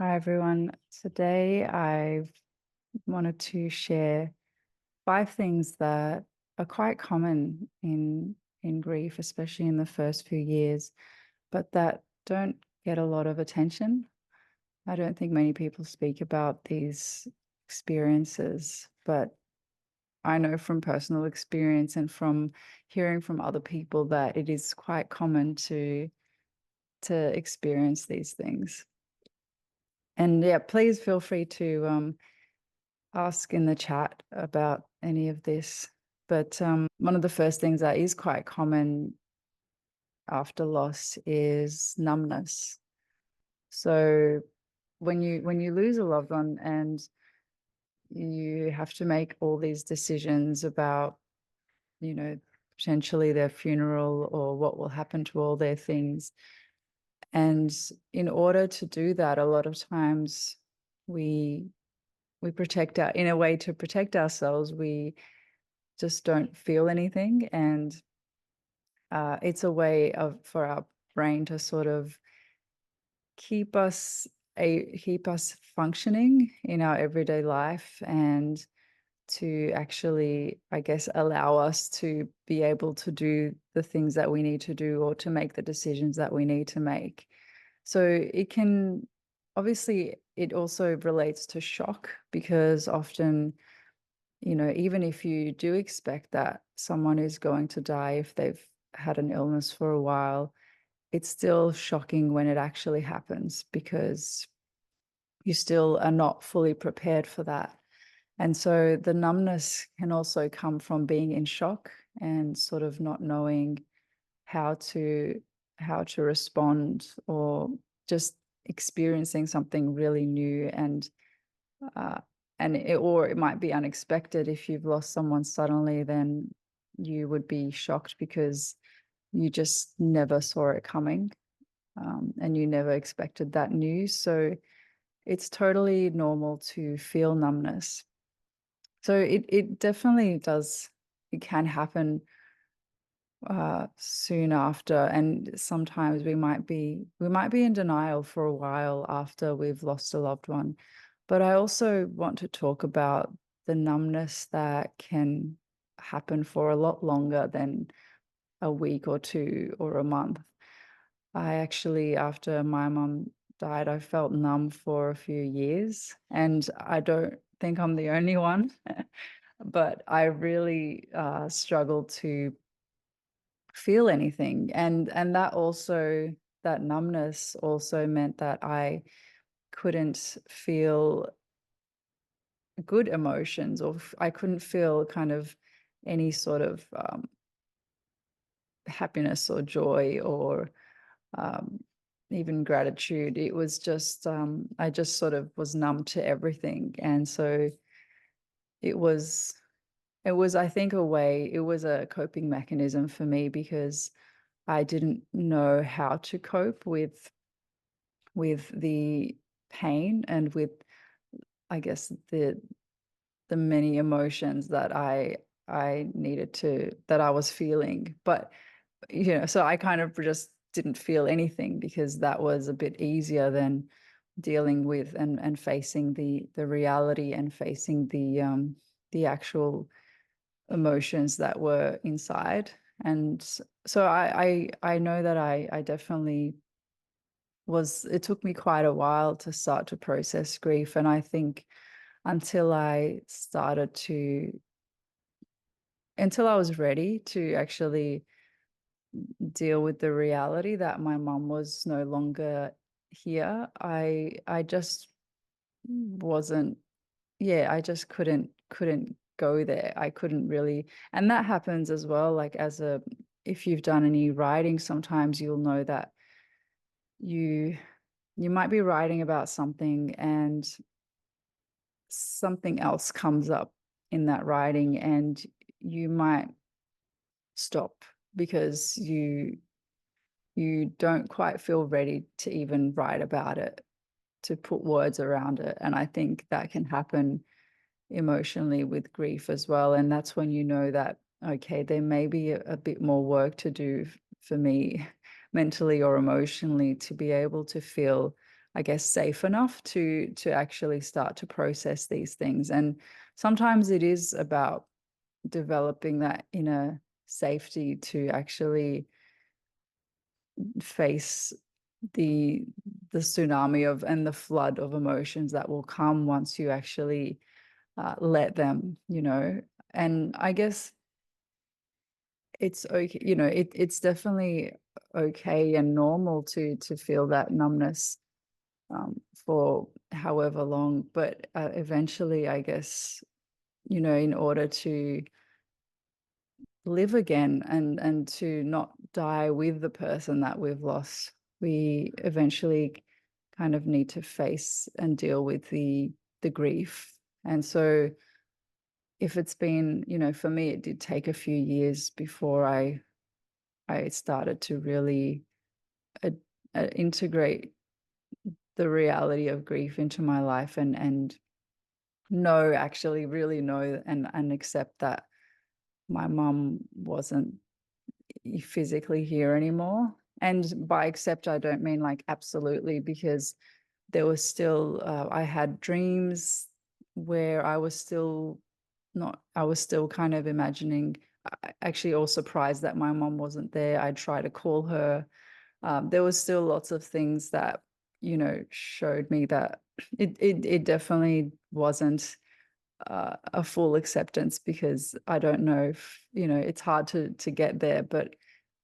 Hi everyone. Today I wanted to share 5 things that are quite common in grief, especially in the first few years, but that don't get a lot of attention. I don't think many people speak about these experiences, but I know from personal experience and from hearing from other people that it is quite common to experience these things. And yeah, please feel free to ask in the chat about any of this. But one of the first things that is quite common after loss is numbness. So when you lose a loved one and you have to make all these decisions about, you know, potentially their funeral or what will happen to all their things. And in order to do that, a lot of times we we protect our in a way to protect ourselves, we just don't feel anything. And it's a way of for our brain to sort of keep us keep us functioning in our everyday life and to actually, I guess, allow us to be able to do the things that we need to do or to make the decisions that we need to make. So it can obviously it also relates to shock because often, even if you do expect that someone is going to die if they've had an illness for a while, it's still shocking when it actually happens because you still are not fully prepared for that. And so the numbness can also come from being in shock and sort of not knowing how to how to respond or just experiencing something really new uh, or it might be unexpected. If you've lost someone suddenly, then you would be shocked because you just never saw it coming, and you never expected that news. So it's totally normal to feel numbness. So it definitely does. It can happen soon after, and sometimes we might be in denial for a while after we've lost a loved one. But I also want to talk about the numbness that can happen for a lot longer than a week or two or a month. I actually, after my mum died, I felt numb for a few years, and I don't think I'm the only one, but I really struggled to feel anything. And that numbness also meant that I couldn't feel good emotions, or I couldn't feel kind of any sort of happiness or joy or um, even gratitude. It was just I just sort of was numb to everything. And so it was I think it was a coping mechanism for me because I didn't know how to cope with the pain and with, I guess, the many emotions that I needed to that I was feeling. But so I kind of just didn't feel anything because that was a bit easier than dealing with and facing the reality and facing the actual emotions that were inside. And so I know that I definitely it took me quite a while to start to process grief. And I think until I started to, until I was ready to actually deal with the reality that my mum was no longer here, I just wasn't, yeah, I just couldn't go there. I couldn't really, and that happens as well. Like if you've done any writing, sometimes you'll know that you you might be writing about something and something else comes up in that writing and you might stop because you don't quite feel ready to even write about it, to put words around it. And I think that can happen emotionally with grief as well. And that's when you know that, okay, there may be a bit more work to do for me mentally or emotionally to be able to feel I guess, safe enough to actually start to process these things. And sometimes it is about developing that inner safety to actually face the tsunami of and the flood of emotions that will come once you actually let them, and I guess it's okay, it's definitely okay and normal to feel that numbness for however long, but eventually, I guess, in order to live again and to not die with the person that we've lost, we eventually kind of need to face and deal with the grief. And so if it's been, for me, it did take a few years before I started to really integrate the reality of grief into my life and know, actually really know and accept that my mum wasn't physically here anymore. And by accept, I don't mean like absolutely, because there was still, I had dreams where I was still kind of imagining, actually all surprised that my mom wasn't there. I'd try to call her. There was still lots of things that, showed me that it definitely wasn't a full acceptance, because I don't know if, it's hard to get there, but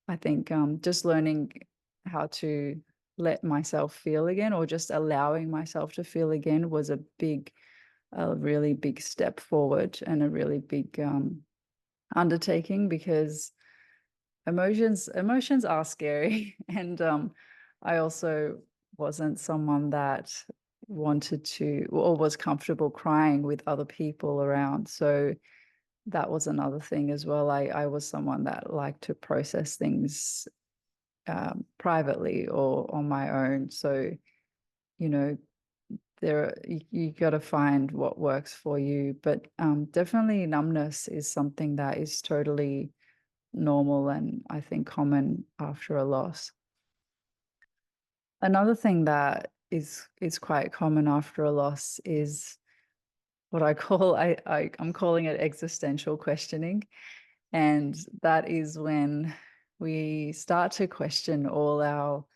I think just learning how to let myself feel again, or just allowing myself to feel again, was a really big step forward and a really big undertaking, because emotions are scary. And I also wasn't someone that wanted to or was comfortable crying with other people around. So that was another thing as well. I was someone that liked to process things privately or on my own. So, you know, you got to find what works for you. But definitely numbness is something that is totally normal and I think common after a loss. Another thing that is quite common after a loss is what I call I'm calling it existential questioning. And that is when we start to question all our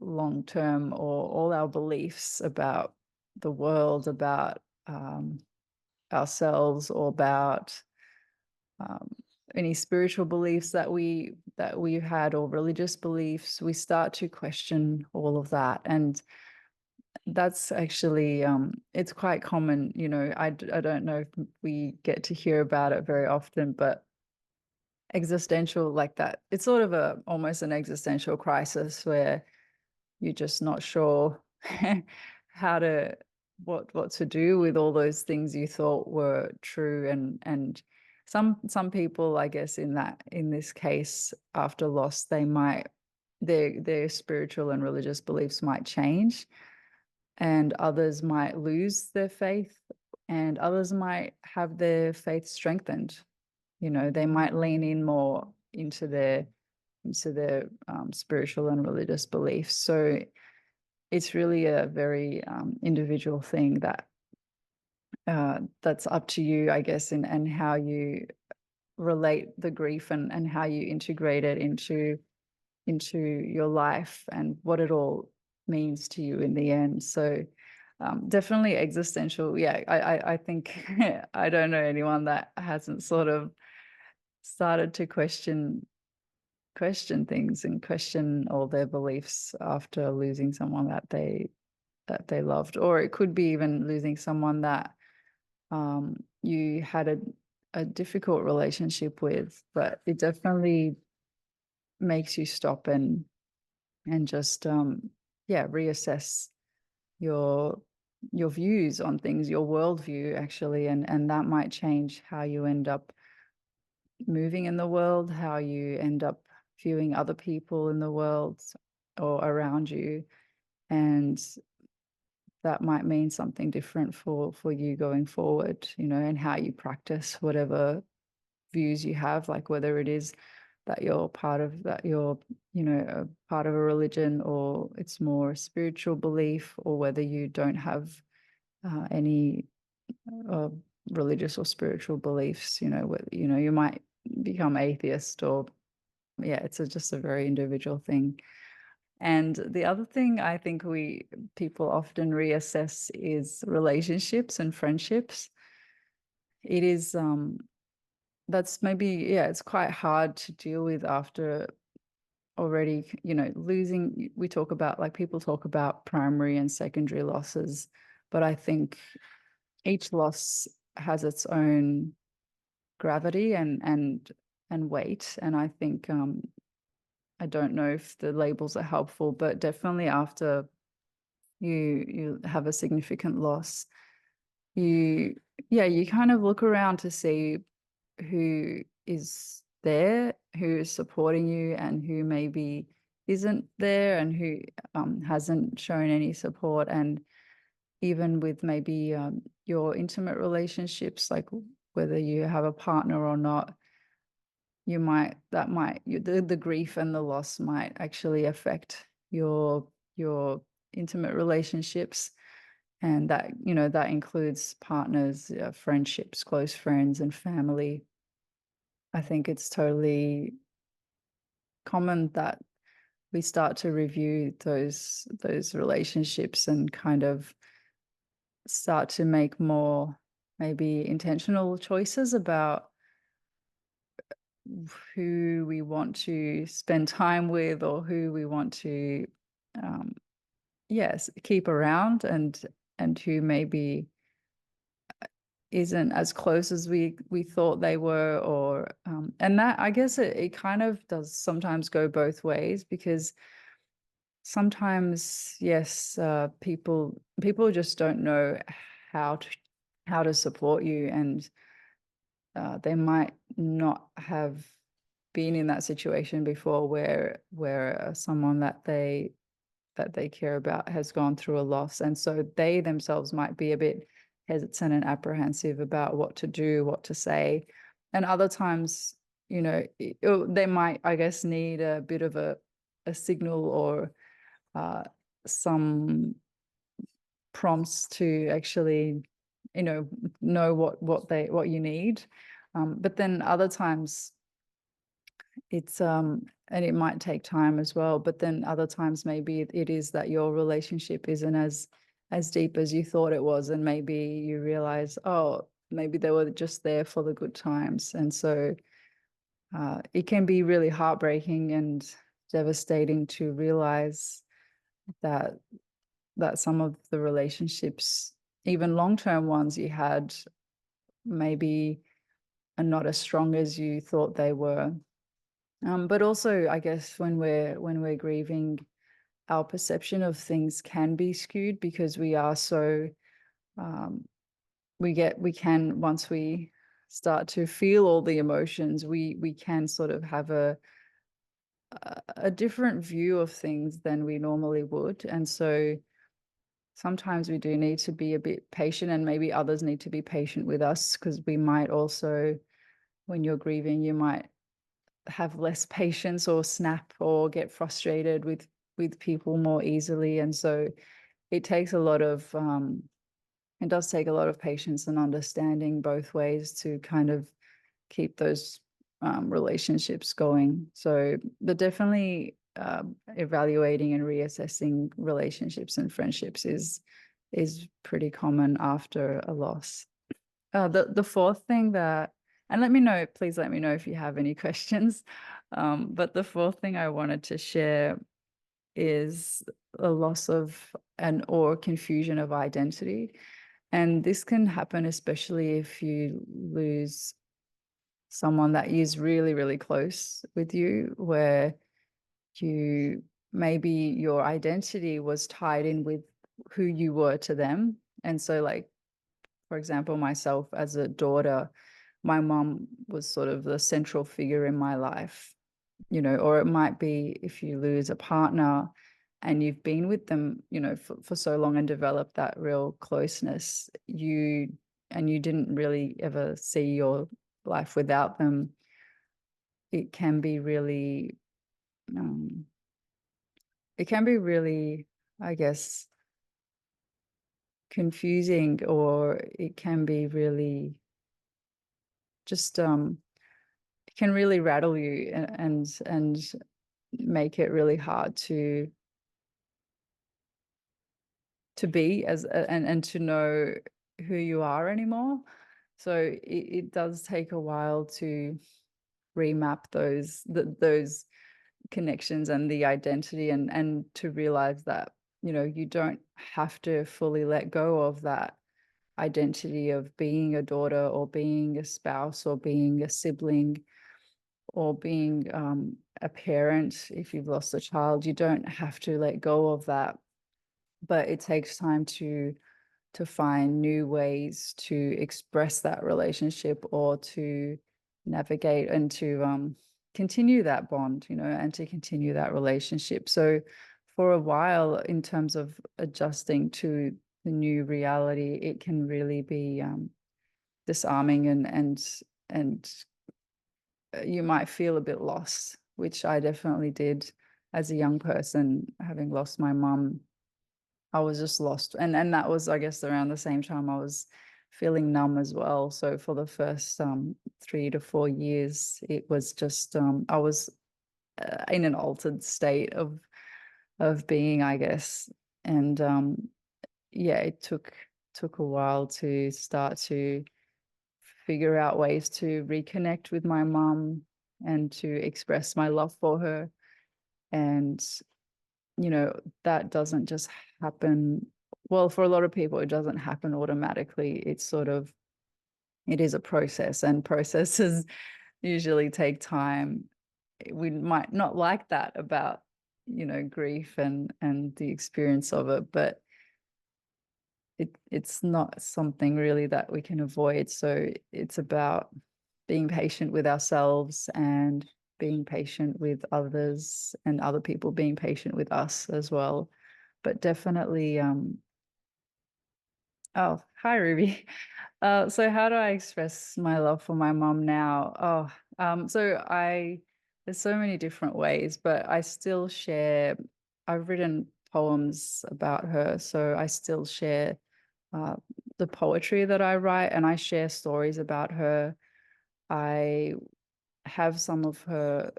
long-term or all our beliefs about the world, about ourselves, or about um, any spiritual beliefs that we've had, or religious beliefs. We start to question all of that, and that's actually it's quite common. I don't know if we get to hear about it very often, but existential, like that, it's sort of almost an existential crisis where you're just not sure how to what to do with all those things you thought were true. And some people, I guess, in this case, after loss, they might, their spiritual and religious beliefs might change, and others might lose their faith, and others might have their faith strengthened. They might lean in more into their spiritual and religious beliefs. So it's really a very individual thing that's up to you, I guess, and how you relate the grief and how you integrate it into your life and what it all means to you in the end. So definitely existential. Yeah, I think I don't know anyone that hasn't sort of started to question things and question all their beliefs after losing someone that they loved. Or it could be even losing someone that you had a difficult relationship with, but it definitely makes you stop and just yeah, reassess your views on things, your worldview, actually, and that might change how you end up moving in the world, how you end up viewing other people in the world or around you. And that might mean something different for you going forward, and how you practice whatever views you have, like whether it is that you're part of, that you're, a part of a religion, or it's more spiritual belief, or whether you don't have any uh, religious or spiritual beliefs, whether, you might become atheist, or yeah, it's just a very individual thing. And the other thing I think people often reassess is relationships and friendships. It is that's maybe, yeah, it's quite hard to deal with after already, losing. We talk about, like, people talk about primary and secondary losses, but I think each loss has its own gravity and weight. And I think I don't know if the labels are helpful, but definitely after you have a significant loss, you yeah, you kind of look around to see who is there, who is supporting you, and who maybe isn't there, and who hasn't shown any support. And even with maybe your intimate relationships, like whether you have a partner or not, the grief and the loss might actually affect your intimate relationships. And that includes partners, friendships, close friends, and family. I think it's totally common that we start to review those relationships and kind of start to make more maybe intentional choices about who we want to spend time with, or who we want to yes, keep around, and who maybe isn't as close as we thought they were. Or and that, I guess, it kind of does sometimes go both ways, because sometimes, yes, people just don't know how to support you, and they might not have been in that situation before, where someone that they care about has gone through a loss, and so they themselves might be a bit hesitant and apprehensive about what to do, what to say. And other times, they might, I guess, need a bit of a signal, or some prompts to actually, know what you need. But then other times it's and it might take time as well. But then other times maybe it is that your relationship isn't as deep as you thought it was, and maybe you realize, oh, maybe they were just there for the good times. And so it can be really heartbreaking and devastating to realize that some of the relationships, even long-term ones you had, maybe are not as strong as you thought they were. But also, I guess, when we're grieving, our perception of things can be skewed, because we are so we can, once we start to feel all the emotions, we can sort of have a different view of things than we normally would. And so sometimes we do need to be a bit patient, and maybe others need to be patient with us, because we might also, when you're grieving, you might have less patience, or snap, or get frustrated with people more easily. And so it takes a lot of it does take a lot of patience and understanding both ways to kind of keep those relationships going. So, but definitely evaluating and reassessing relationships and friendships is pretty common after a loss. The fourth thing that, and please let me know if you have any questions. But the fourth thing I wanted to share is a loss of or confusion of identity. And this can happen especially if you lose someone that is really, really close with you, where maybe your identity was tied in with who you were to them. And so, like, for example, myself as a daughter, my mom was sort of the central figure in my life, or it might be if you lose a partner and you've been with them, for so long, and developed that real closeness, you didn't really ever see your life without them. it can be really, um, it can be really, I guess, confusing, or it can be really just it can really rattle you, and make it really hard to be as and to know who you are anymore. So it does take a while to remap those connections and the identity, and to realize that, you don't have to fully let go of that identity of being a daughter, or being a spouse, or being a sibling, or being a parent. If you've lost a child, you don't have to let go of that, but it takes time to find new ways to express that relationship, or to navigate, and to continue that bond, and to continue that relationship. So for a while, in terms of adjusting to the new reality, it can really be disarming, and you might feel a bit lost, which I definitely did as a young person, having lost my mum. I was just lost. And that was, I guess, around the same time I was feeling numb as well. So for the first 3 to 4 years, it was just I was in an altered state of being, I guess. And yeah, it took a while to start to figure out ways to reconnect with my mum, and to express my love for her. And that doesn't just happen. Well, for a lot of people, it doesn't happen automatically. It is a process, and processes usually take time. We might not like that about, grief and the experience of it, but it's not something really that we can avoid. So it's about being patient with ourselves, and being patient with others, and other people being patient with us as well. But definitely, oh, hi, Ruby. So how do I express my love for my mom now? So there's so many different ways, but I still share. I've written poems about her, so I still share uh, the poetry that I write, and I share stories about her. I have some of her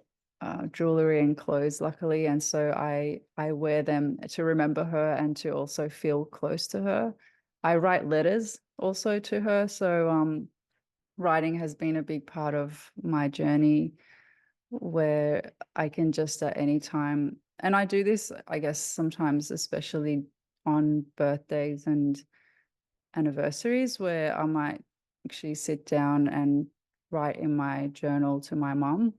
jewelry and clothes, luckily, and so I wear them to remember her, and to also feel close to her. I write letters also to her, so writing has been a big part of my journey, where I can just at any time, and I do this, I guess, sometimes, especially on birthdays and anniversaries, where I might actually sit down and write in my journal to my mum,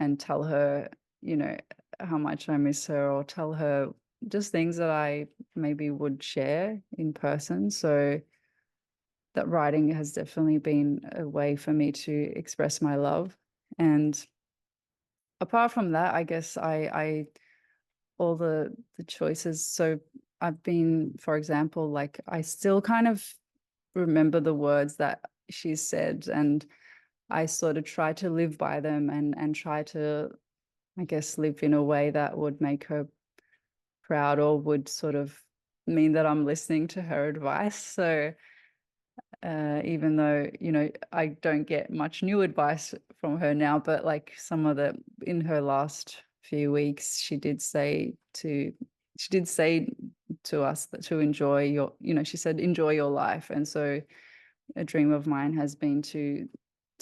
and tell her, you know, how much I miss her, or tell her just things that I maybe would share in person. So that writing has definitely been a way for me to express my love. And apart from that, I guess I all the choices. So I've been, for example, like, I still kind of remember the words that she said, and I sort of try to live by them, and try to, I guess, live in a way that would make her proud, or would sort of mean that I'm listening to her advice. So even though, I don't get much new advice from her now, but like some of the, in her last few weeks, she did say to us that to enjoy your, she said, enjoy your life. And so a dream of mine has been to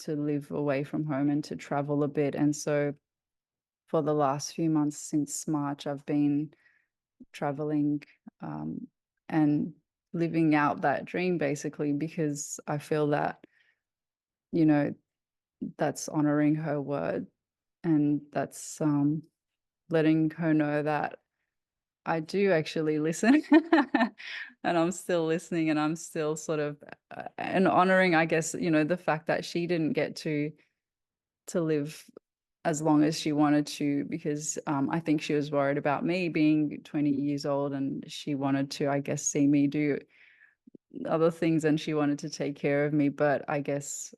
live away from home, and to travel a bit. And so for the last few months since March, I've been traveling, and living out that dream, basically, because I feel that, you know, that's honoring her word, and that's letting her know that I do actually listen, and I'm still listening, and I'm still sort of and honoring, I guess, the fact that she didn't get to live as long as she wanted to, because I think she was worried about me being 20 years old, and she wanted to, I guess, see me do other things, and she wanted to take care of me. But I guess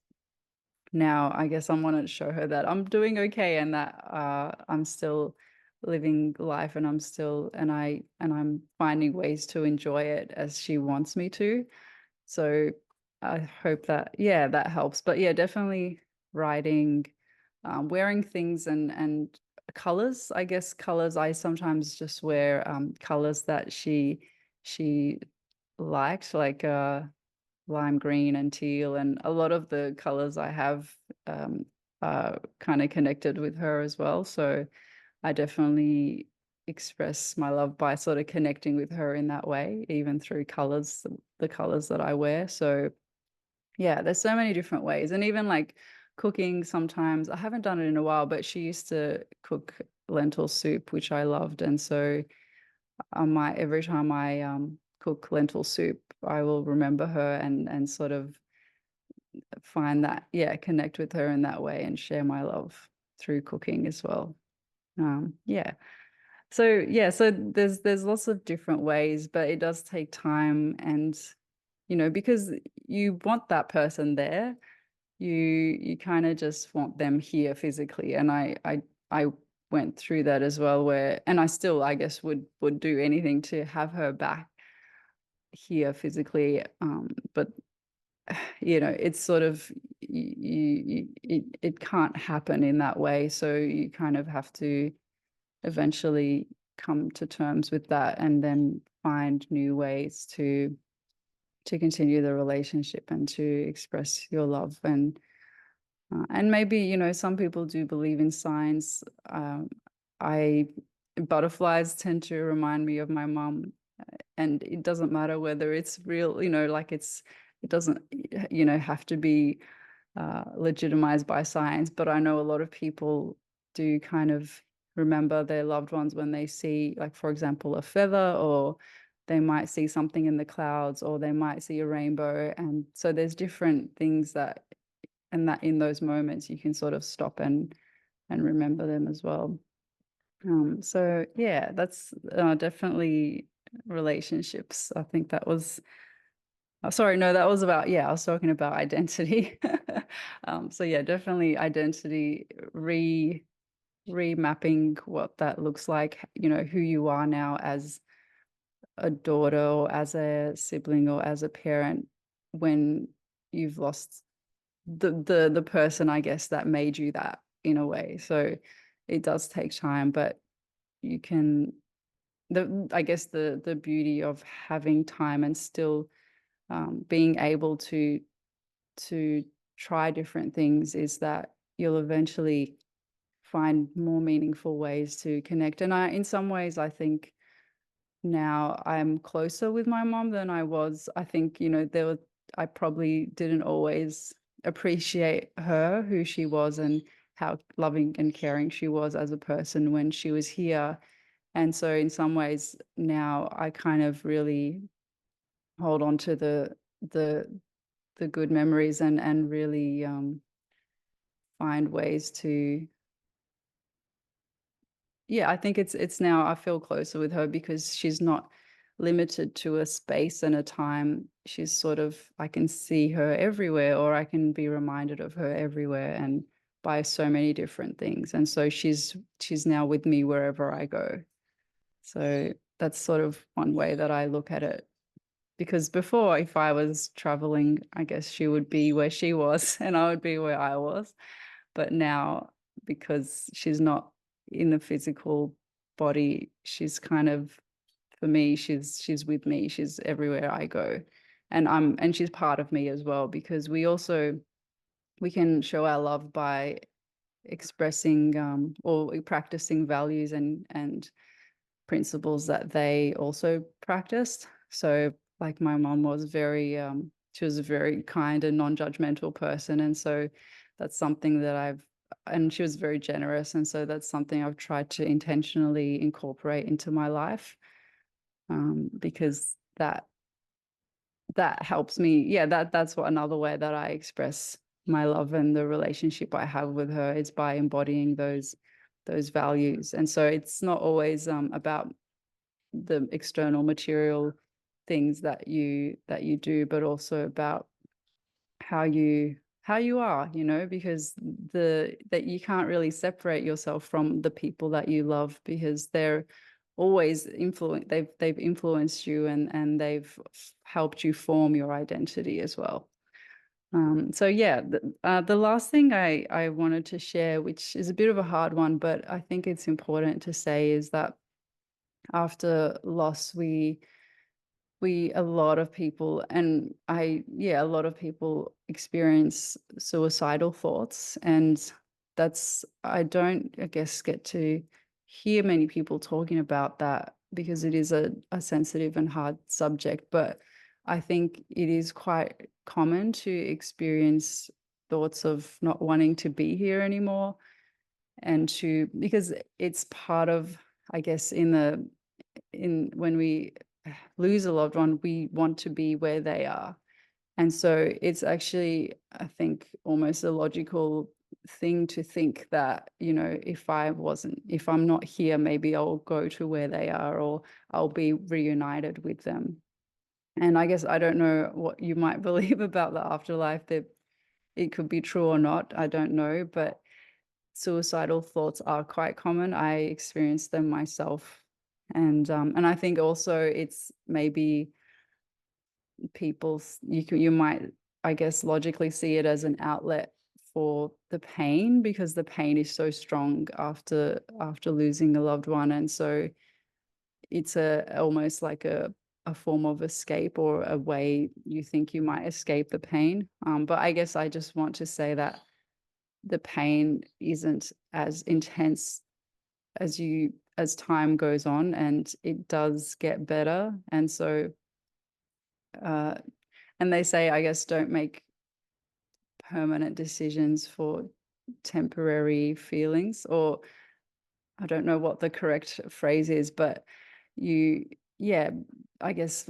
now I guess I wanted to show her that I'm doing okay and that I'm still living life and I'm finding ways to enjoy it as she wants me to. So I hope that, yeah, that helps. But yeah, definitely writing, wearing things and colors. I guess colors. I sometimes just wear colors that she liked, like lime green and teal, and a lot of the colors I have are kind of connected with her as well. So I definitely express my love by sort of connecting with her in that way, even through colors, the colors that I wear. So yeah, there's so many different ways. And even like cooking sometimes, I haven't done it in a while, but she used to cook lentil soup, which I loved. And so I might every time I cook lentil soup, I will remember her and sort of find that, yeah, connect with her in that way and share my love through cooking as well. Yeah. So yeah, so there's lots of different ways, but it does take time and because you want that person there, you kind of just want them here physically. And I went through that as well where and I still I guess would do anything to have her back here physically. But it's sort of it can't happen in that way. So you kind of have to eventually come to terms with that and then find new ways to continue the relationship and to express your love and maybe some people do believe in signs. I Butterflies tend to remind me of my mum, and it doesn't matter whether it's real, like it doesn't have to be legitimized by science, but I know a lot of people do kind of remember their loved ones when they see, like, for example, a feather, or they might see something in the clouds, or they might see a rainbow. And so there's different things that in those moments you can sort of stop and remember them as well. So yeah, that's definitely relationships. I think that was sorry, no, that was about, yeah, I was talking about identity. So yeah, definitely identity, remapping what that looks like, who you are now as a daughter or as a sibling or as a parent when you've lost the person, I guess, that made you that in a way. So it does take time, but you can I guess the beauty of having time and still being able to try different things is that you'll eventually find more meaningful ways to connect. And in some ways, I think now I'm closer with my mom than I was. I think, I probably didn't always appreciate her, who she was, and how loving and caring she was as a person when she was here. And so in some ways now I kind of really hold on to the the good memories and really find ways to yeah, I think it's now I feel closer with her because she's not limited to a space and a time. She's sort of I can see her everywhere, or I can be reminded of her everywhere and by so many different things. And so she's now with me wherever I go. So that's sort of one way that I look at it. Because before, if I was traveling, I guess she would be where she was and I would be where I was. But now, because she's not in the physical body, she's kind of, for me, she's with me. She's everywhere I go. And she's part of me as well, because we can show our love by expressing or practicing values and principles that they also practiced. So like my mom was she was a very kind and non-judgmental person. And so that's something that and she was very generous. And so that's something I've tried to intentionally incorporate into my life, because that helps me. Yeah, that's what another way that I express my love and the relationship I have with her is by embodying those values. And so it's not always about the external material things that you do, but also about how how you are, because that you can't really separate yourself from the people that you love, because they're always they've influenced you, and they've helped you form your identity as well. So yeah, the last thing I wanted to share, which is a bit of a hard one, but I think it's important to say, is that after loss, a lot of people, and a lot of people experience suicidal thoughts. And I don't, I guess, get to hear many people talking about that, because it is a sensitive and hard subject. But I think it is quite common to experience thoughts of not wanting to be here anymore, because it's part of, I guess, in when we lose a loved one, we want to be where they are. And so it's actually, I think, almost a logical thing to think that, if I'm not here, maybe I'll go to where they are, or I'll be reunited with them. And I guess I don't know what you might believe about the afterlife, that it could be true or not. I don't know, but suicidal thoughts are quite common. I experienced them myself. And I think also it's maybe you might, I guess, logically see it as an outlet for the pain, because the pain is so strong after losing a loved one. And so it's almost like a form of escape, or a way you think you might escape the pain. But I guess I just want to say that the pain isn't as intense as time goes on, and it does get better. And so uh and they say, I guess, don't make permanent decisions for temporary feelings, or I don't know what the correct phrase is, but you yeah, I guess,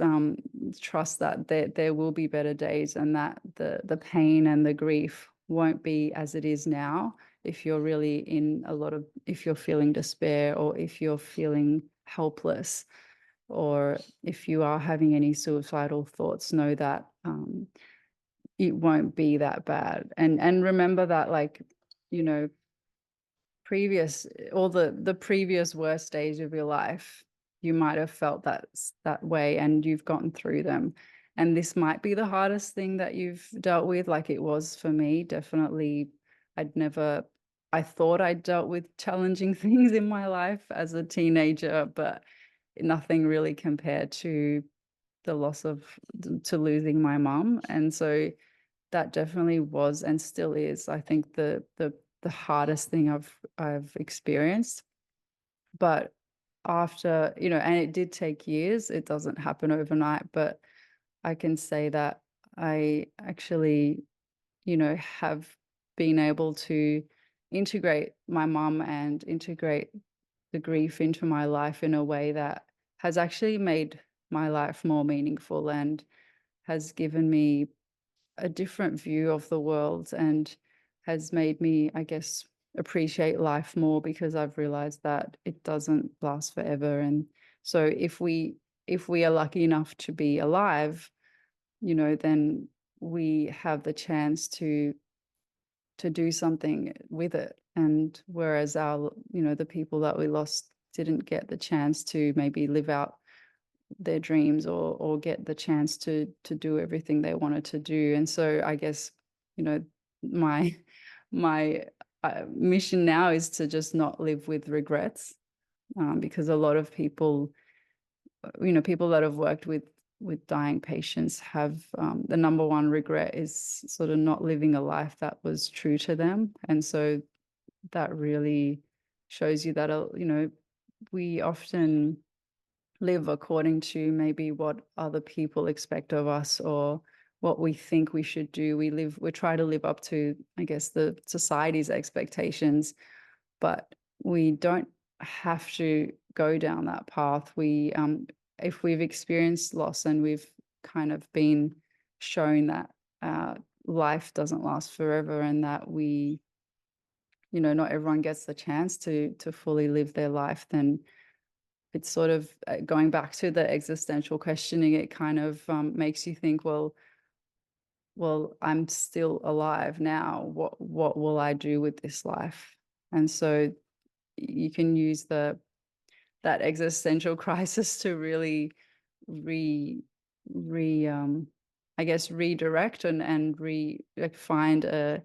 trust that there will be better days, and that the pain and the grief won't be as it is now. If you're really if you're feeling despair, or if you're feeling helpless, or if you are having any suicidal thoughts, know that it won't be that bad. And remember that, like, you know, previous all the previous worst days of your life, you might have felt that way, and you've gotten through them. And this might be the hardest thing that you've dealt with, like it was for me. Definitely, I thought I'd dealt with challenging things in my life as a teenager, but nothing really compared to the loss of to losing my mum. And so that definitely was, and still is, I think, the hardest thing I've experienced. But after, and it did take years, it doesn't happen overnight, but I can say that I actually, have been able to integrate my mum and integrate the grief into my life in a way that has actually made my life more meaningful, and has given me a different view of the world, and has made me, I guess, appreciate life more, because I've realized that it doesn't last forever. And so if we are lucky enough to be alive, then we have the chance to do something with it. And whereas the people that we lost didn't get the chance to maybe live out their dreams, or get the chance to do everything they wanted to do. And so I guess, my my mission now is to just not live with regrets, because a lot of people, people that have worked with dying patients have, the number one regret is sort of not living a life that was true to them. And so that really shows you that, we often live according to maybe what other people expect of us, or what we think we should do. We try to live up to, I guess, the society's expectations, but we don't have to go down that path. If we've experienced loss, and we've kind of been shown that life doesn't last forever, and that not everyone gets the chance to fully live their life, then it's sort of, going back to the existential questioning. It kind of makes you think, well, well, I'm still alive now. What will I do with this life? And so you can use that existential crisis to really re re I guess redirect and like find a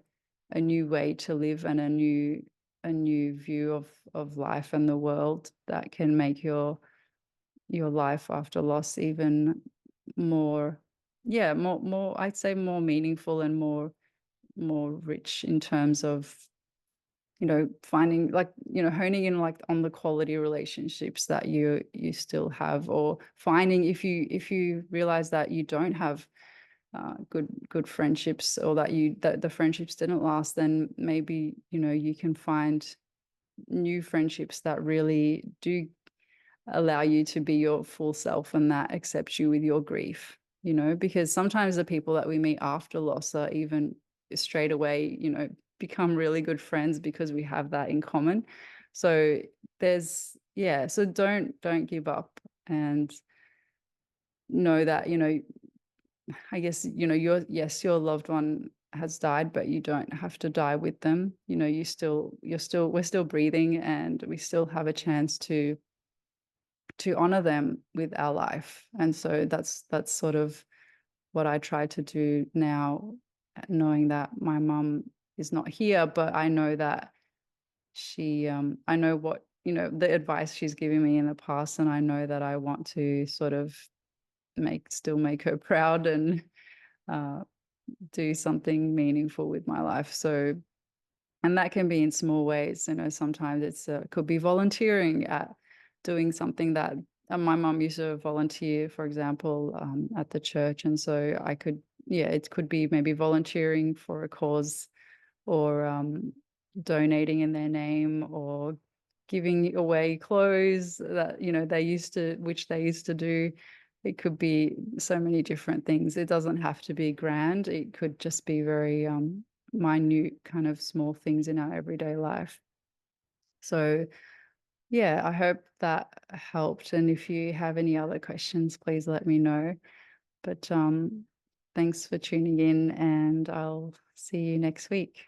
new way to live and a new view of life and the world that can make your life after loss even more, yeah, more I'd say more meaningful and more rich in terms of, finding, like, honing in, like, on the quality relationships that you still have, or finding, if you realize that you don't have good friendships, or that the friendships didn't last, then maybe, you can find new friendships that really do allow you to be your full self and that accepts you with your grief, because sometimes the people that we meet after loss are even straight away, become really good friends because we have that in common. So so don't give up, and know that, I guess, your loved one has died, but you don't have to die with them. We're still breathing, and we still have a chance to honor them with our life. And so that's sort of what I try to do now, knowing that my mum is not here, but I know that I know what, the advice she's given me in the past, and I know that I want to sort of still make her proud, and uh, do something meaningful with my life. So, and that can be in small ways. Sometimes it could be volunteering at doing something that, my mum used to volunteer, for example, at the church. And so it could be maybe volunteering for a cause, or donating in their name, or giving away clothes that, which they used to do. It could be so many different things. It doesn't have to be grand. It could just be very minute, kind of small things in our everyday life. So yeah, I hope that helped. And if you have any other questions, please let me know. But thanks for tuning in, and I'll see you next week.